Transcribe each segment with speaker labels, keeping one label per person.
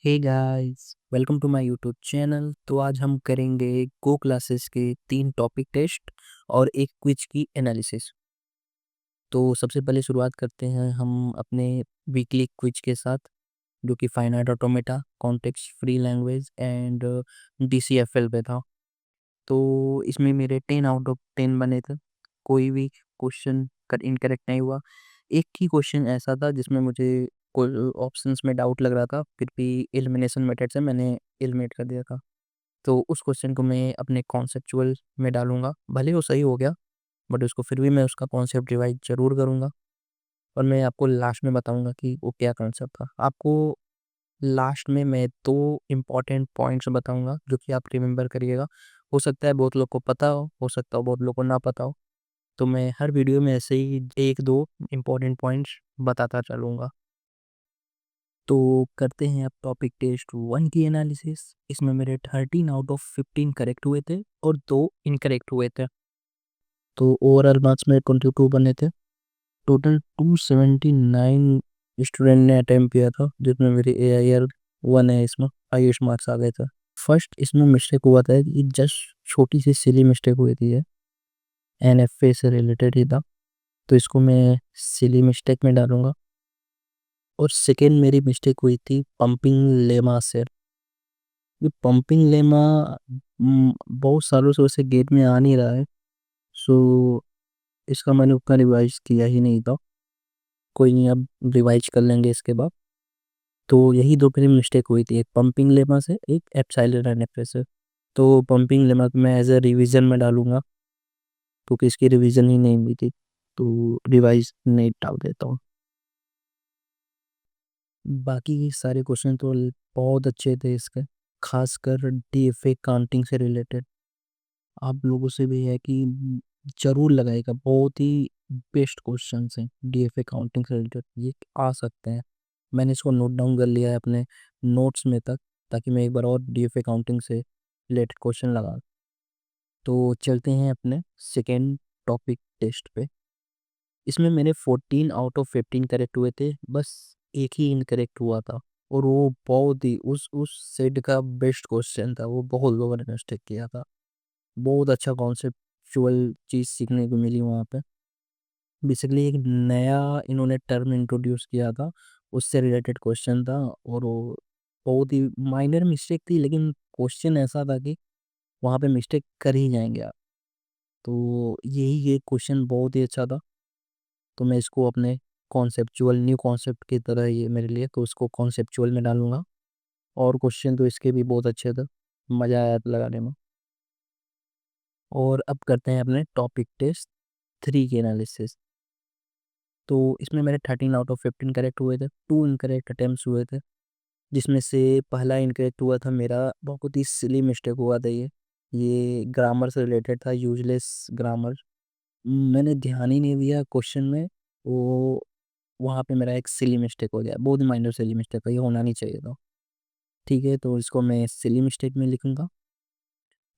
Speaker 1: Hey guys, welcome to my YouTube channel. तो आज हम करेंगे गो क्लासेस के 3 टॉपिक टेस्ट और एक क्विज की एनालिसिस। तो सबसे पहले शुरुआत करते हैं हम अपने वीकली क्विज के साथ, जो कि finite automata, context free language and DCFL पे था। तो इसमें मेरे 10 आउट ऑफ 10 बने थे। कोई भी क्वेश्चन इनकरेक्ट नहीं हुआ। एक ही क्वेश्चन ऐसा था जिसमें मुझे कोई ऑप्शंस में डाउट लग रहा था, फिर भी एलिमिनेशन मेथड से मैंने एलिमिनेट कर दिया था। तो उस क्वेश्चन को मैं अपने कॉन्सेप्चुअल में डालूंगा, भले वो सही हो गया, बट उसको फिर भी मैं उसका कॉन्सेप्ट रिवाइज ज़रूर करूंगा। और मैं आपको लास्ट में बताऊंगा कि वो क्या कॉन्सेप्ट था। आपको लास्ट में मैं 2 इम्पॉर्टेंट पॉइंट्स बताऊंगा जो कि आप रिमेंबर करिएगा। हो सकता है बहुत लोग को पता हो सकता हो बहुत लोग को ना पता हो। तो मैं हर वीडियो में ऐसे ही 1-2 इम्पॉर्टेंट पॉइंट्स बताता चलूँगा। तो करते हैं अब टॉपिक टेस्ट 1 की एनालिसिस। इसमें मेरे 13 आउट ऑफ 15 करेक्ट हुए थे और 2 इनकरेक्ट हुए थे। तो ओवरऑल मार्क्स मेरे 22 बने थे। टोटल 279 स्टूडेंट ने अटेम्प्ट किया था, जिसमें मेरी AIL 1 है, इसमें हाईएस्ट मार्क्स आ गए थे। फर्स्ट इसमें मिस्टेक हुआ था, ये जस्ट छोटी सी सिली मिस्टेक हुई थी, ये NFA से रिलेटेड ही था, तो इसको मैं सिली मिस्टेक में डालूंगा। और सेकेंड मेरी मिस्टेक हुई थी पंपिंग लेमा से। ये पंपिंग लेमा बहुत सालों से उसे गेट में आ नहीं रहा है, सो इसका मैंने उतना रिवाइज किया ही नहीं था। कोई नहीं, अब रिवाइज कर लेंगे इसके बाद। तो यही दो मेरी मिस्टेक हुई थी, एक पंपिंग लेमा से, एक एप्सिलॉन NFA से। तो पंपिंग लेमा को मैं एज ए रिवीजन में डालूंगा, क्योंकि इसकी रिवीजन ही नहीं हुई थी, तो रिवाइज नहीं डाल देता हूँ। बाकी सारे क्वेश्चन तो बहुत अच्छे थे इसके, खासकर DFA काउंटिंग से रिलेटेड। आप लोगों से भी है कि जरूर लगाएगा, बहुत ही बेस्ट क्वेश्चन हैं DFA काउंटिंग से रिलेटेड, ये आ सकते हैं। मैंने इसको नोट डाउन कर लिया है अपने नोट्स में तक, ताकि मैं एक बार और DFA काउंटिंग से रिलेटेड क्वेश्चन लगा। तो चलते हैं अपने सेकेंड टॉपिक टेस्ट पे। इसमें मेरे 14 आउट ऑफ 15 करेक्ट हुए थे, बस एक ही इनकरेक्ट हुआ था। और वो बहुत ही उस सेट का बेस्ट क्वेश्चन था, वो बहुत लोगों ने मिस्टेक किया था। बहुत अच्छा कॉन्सेप्चुअल चीज़ सीखने को मिली वहाँ पे। बेसिकली एक नया इन्होंने टर्म इंट्रोड्यूस किया था, उससे रिलेटेड क्वेश्चन था। और वो बहुत ही माइनर मिस्टेक थी, लेकिन क्वेश्चन ऐसा था कि वहाँ पे मिस्टेक कर ही जाएंगे आप। तो यही ये क्वेश्चन बहुत ही अच्छा था। तो मैं इसको अपने कॉन्सेप्चुअल न्यू कॉन्सेप्ट की तरह ये मेरे लिए, तो उसको कॉन्सेप्चुअल में डालूंगा। और क्वेश्चन तो इसके भी बहुत अच्छे थे, मज़ा आया था लगाने में। और अब करते हैं अपने टॉपिक टेस्ट 3 की एनालिसिस। तो इसमें मेरे 13 आउट ऑफ 15 करेक्ट हुए थे, 2 इनकरेक्ट अटेम्प्ट्स हुए थे, जिसमें से पहला इनकरेक्ट हुआ था मेरा, बहुत ही सिली मिस्टेक हुआ था ये ग्रामर से रिलेटेड था, यूजलेस ग्रामर। मैंने ध्यान ही नहीं दिया क्वेश्चन में, वो वहाँ पे मेरा एक सिली मिस्टेक हो गया, बहुत माइनर सिली मिस्टेक है, ये होना नहीं चाहिए था। ठीक है, तो इसको मैं सिली मिस्टेक में लिखूंगा।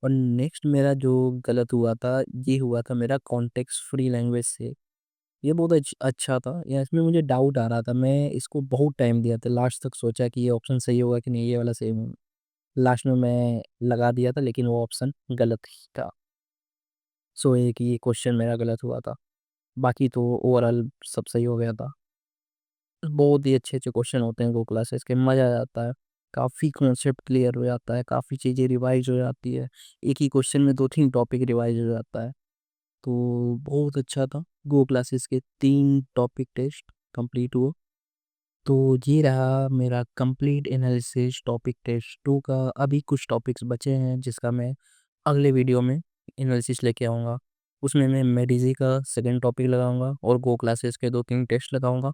Speaker 1: और नेक्स्ट मेरा जो गलत हुआ था, ये हुआ था मेरा कॉन्टेक्स्ट फ्री लैंग्वेज से। ये बहुत अच्छा था, या इसमें मुझे डाउट आ रहा था, मैं इसको बहुत टाइम दिया था, लास्ट तक सोचा कि ये ऑप्शन सही होगा कि नहीं, ये वाला सही होगा। लास्ट में मैं लगा दिया था, लेकिन वो ऑप्शन गलत ही था। सो एक ये क्वेश्चन मेरा गलत हुआ था, बाकी तो ओवरऑल सब सही हो गया था। बहुत ही अच्छे अच्छे क्वेश्चन होते हैं गो क्लासेस के, मज़ा आ जाता है। काफ़ी कॉन्सेप्ट क्लियर हो जाता है, काफ़ी चीज़ें रिवाइज हो जाती है, एक ही क्वेश्चन में 2-3 टॉपिक रिवाइज हो जाता है। तो बहुत अच्छा था। गो क्लासेस के 3 टॉपिक टेस्ट कंप्लीट हुआ। तो ये रहा मेरा कंप्लीट एनालिसिस टॉपिक टेस्ट 2 का। अभी कुछ टॉपिक्स बचे हैं जिसका मैं अगले वीडियो में एनालिसिस लेके आऊँगा। उसमें मैं मेडिजी का सेकंड टॉपिक लगाऊंगा और गो क्लासेस के 2-3 टेस्ट लगाऊंगा।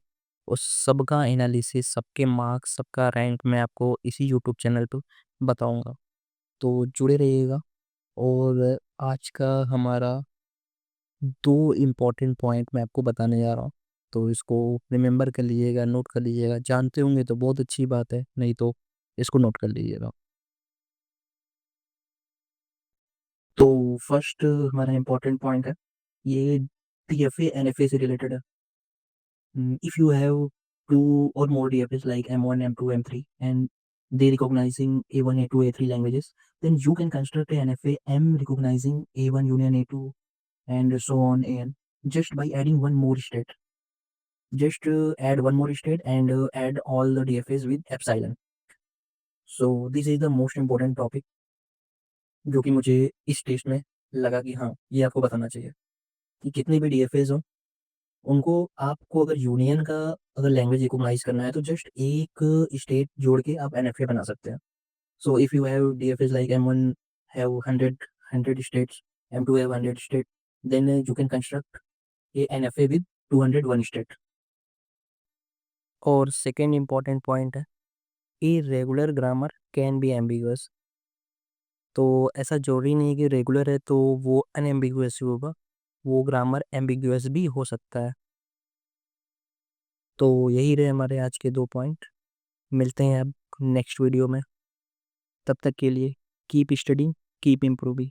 Speaker 1: उस सबका एनालिसिस, सबके मार्क्स, सबका रैंक मैं आपको इसी यूट्यूब चैनल पर बताऊंगा। तो जुड़े रहिएगा। और आज का हमारा 2 इम्पोर्टेंट पॉइंट मैं आपको बताने जा रहा हूँ, तो इसको रिमेंबर कर लीजिएगा, नोट कर लीजिएगा। जानते होंगे तो बहुत अच्छी बात है, नहीं तो इसको नोट कर लीजिएगा। तो फर्स्ट हमारा इम्पोर्टेंट पॉइंट है, ये DFA NFA से रिलेटेड है। If you have 2 or more DFAs like M1, M2, M3 and they recognizing A1, A2, A3 languages, then you can construct a NFA M recognizing A1 union A2 and so on and just by adding one more state. Just add one more state and add all the DFAs with epsilon. So this is the most important topic जो कि मुझे इस test में लगा कि हाँ, ये आपको बताना चाहिए कि कितने भी DFAs हों, उनको आपको अगर यूनियन का अगर लैंग्वेज रिकॉग्नाइज़ करना है तो जस्ट एक स्टेट जोड़ के आप एनएफए बना सकते हैं। So if you have DFAs like M1 have 100 states, M2 have 100 state, then you can construct a NFA with 201 state. और सेकेंड इम्पॉर्टेंट पॉइंट है, irregular grammar can be ambiguous. तो ऐसा ज़रूरी नहीं है कि रेगुलर है तो वो अनएम्बिगुअस ही होगा, वो ग्रामर एम्बिगुअस भी हो सकता है। तो यही रहे हमारे आज के 2 पॉइंट। मिलते हैं अब नेक्स्ट वीडियो में। तब तक के लिए कीप स्टडिंग, कीप इम्प्रूविंग।